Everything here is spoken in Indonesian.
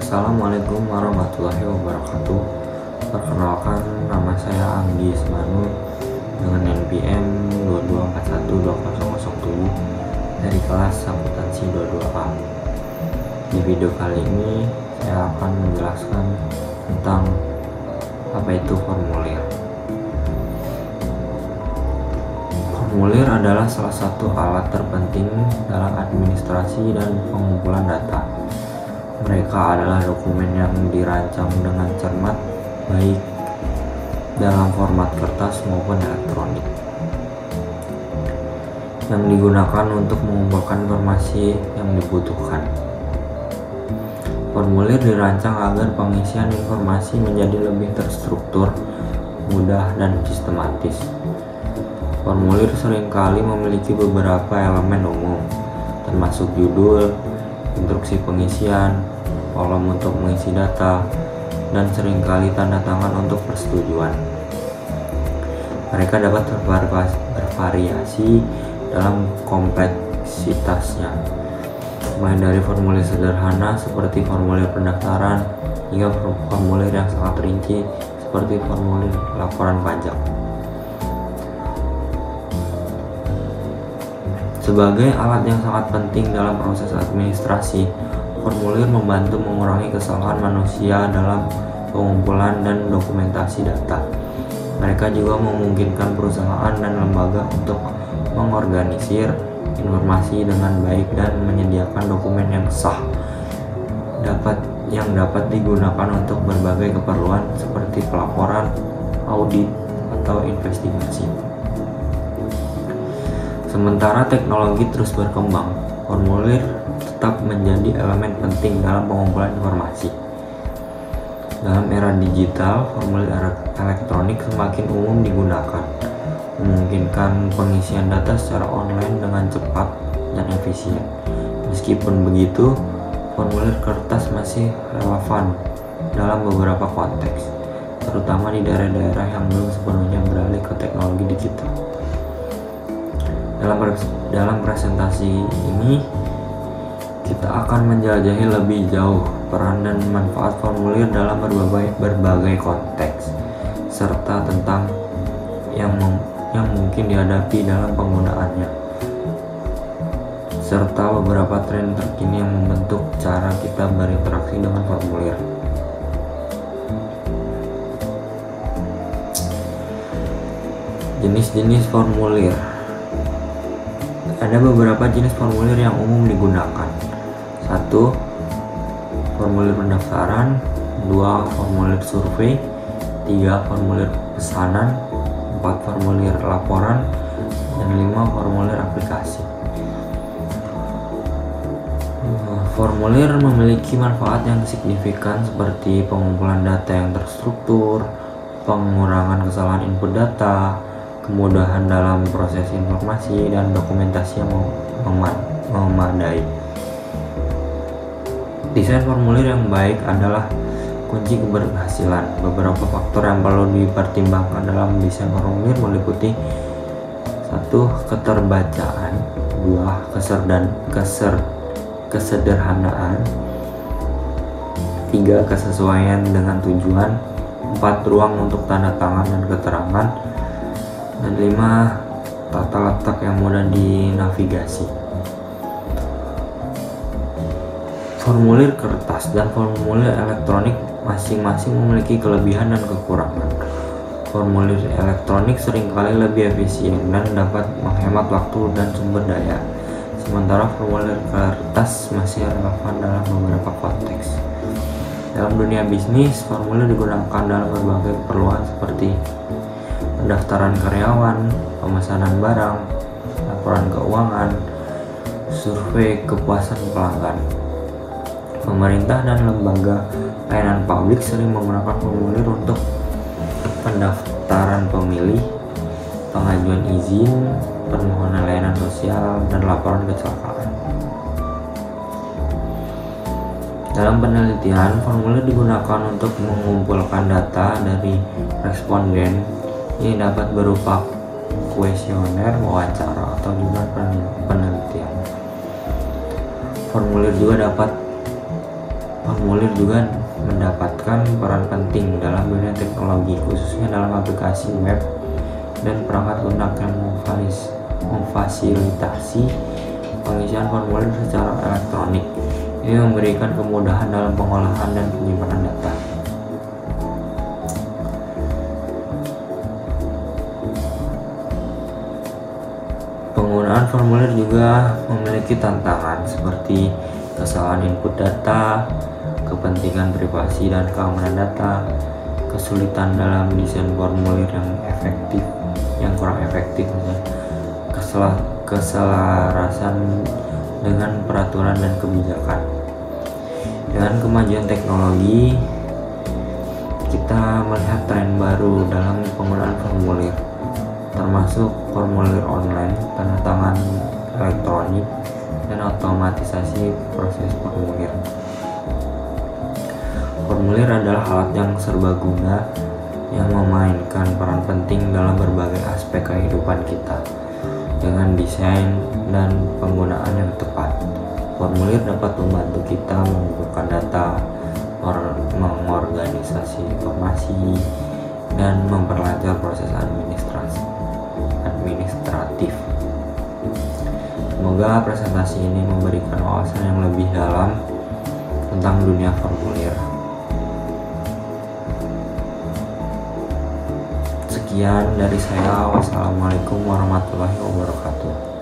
Assalamualaikum warahmatullahi wabarakatuh. Perkenalkan, nama saya Anggi Ismanu dengan NPM 22412007 dari kelas akuntansi 22A. Di video kali ini saya akan menjelaskan tentang apa itu formulir. Formulir adalah salah satu alat terpenting dalam administrasi dan pengumpulan data. Mereka adalah dokumen yang dirancang dengan cermat, baik dalam format kertas maupun elektronik, yang digunakan untuk mengumpulkan informasi yang dibutuhkan. Formulir dirancang agar pengisian informasi menjadi lebih terstruktur, mudah, dan sistematis. Formulir seringkali memiliki beberapa elemen umum, termasuk judul, instruksi pengisian, kolom untuk mengisi data, dan seringkali tanda tangan untuk persetujuan. Mereka dapat bervariasi dalam kompleksitasnya, mulai dari formulir sederhana seperti formulir pendaftaran hingga formulir yang sangat rinci seperti formulir laporan pajak. Sebagai alat yang sangat penting dalam proses administrasi, formulir membantu mengurangi kesalahan manusia dalam pengumpulan dan dokumentasi data. Mereka juga memungkinkan perusahaan dan lembaga untuk mengorganisir informasi dengan baik dan menyediakan dokumen yang sah, yang dapat digunakan untuk berbagai keperluan seperti pelaporan, audit, atau investigasi. Sementara teknologi terus berkembang, formulir tetap menjadi elemen penting dalam pengumpulan informasi. Dalam era digital, formulir elektronik semakin umum digunakan, memungkinkan pengisian data secara online dengan cepat dan efisien. Meskipun begitu, formulir kertas masih relevan dalam beberapa konteks, terutama di daerah-daerah yang belum sepenuhnya beralih ke teknologi digital. Dalam presentasi ini, kita akan menjelajahi lebih jauh peran dan manfaat formulir dalam berbagai konteks, serta tentang yang mungkin dihadapi dalam penggunaannya, serta beberapa tren terkini yang membentuk cara kita berinteraksi dengan formulir. Jenis-jenis formulir. Ada beberapa jenis formulir yang umum digunakan. 1. Formulir pendaftaran. 2. Formulir survei. 3. Formulir pesanan. 4. Formulir laporan. Dan 5. Formulir aplikasi. Formulir memiliki manfaat yang signifikan seperti pengumpulan data yang terstruktur, pengurangan kesalahan input data, kemudahan dalam proses informasi, dan dokumentasi yang memadai. Desain formulir yang baik adalah kunci keberhasilan. Beberapa faktor yang perlu dipertimbangkan dalam desain formulir meliputi 1. Keterbacaan. 2. Kesederhanaan. 3. Kesesuaian dengan tujuan. 4. Ruang untuk tanda tangan dan keterangan. Dan 5. Tata letak yang mudah dinavigasi. Formulir kertas dan formulir elektronik masing-masing memiliki kelebihan dan kekurangan. Formulir elektronik seringkali lebih efisien dan dapat menghemat waktu dan sumber daya, sementara formulir kertas masih relevan dalam beberapa konteks. Dalam dunia bisnis, formulir digunakan dalam berbagai keperluan seperti pendaftaran karyawan, pemesanan barang, laporan keuangan, survei kepuasan pelanggan. Pemerintah dan lembaga layanan publik sering menggunakan formulir untuk pendaftaran pemilih, pengajuan izin, permohonan layanan sosial, dan laporan kecelakaan. Dalam penelitian, formulir digunakan untuk mengumpulkan data dari responden yang dapat berupa kuesioner, wawancara, atau juga penelitian. Formulir juga dapat Formulir juga mendapatkan peran penting dalam dunia teknologi, khususnya dalam aplikasi web dan perangkat lunak yang memfasilitasi pengisian formulir secara elektronik. Ini memberikan kemudahan dalam pengolahan dan penyimpanan data. Penggunaan formulir juga memiliki tantangan seperti kesalahan input data, kepentingan privasi dan keamanan data, kesulitan dalam desain formulir yang kurang efektif, keselarasan dengan peraturan dan kebijakan. Dengan kemajuan teknologi, kita melihat tren baru dalam penggunaan formulir, termasuk formulir online, tanda tangan elektronik, dan otomatisasi proses formulir. Formulir adalah alat yang serbaguna yang memainkan peran penting dalam berbagai aspek kehidupan kita. Dengan desain dan penggunaan yang tepat, formulir dapat membantu kita mengumpulkan data, mengorganisasi informasi, dan memperlancar proses administratif. Semoga presentasi ini memberikan wawasan yang lebih dalam tentang dunia formulir. Sekian dari saya. Wassalamualaikum warahmatullahi wabarakatuh.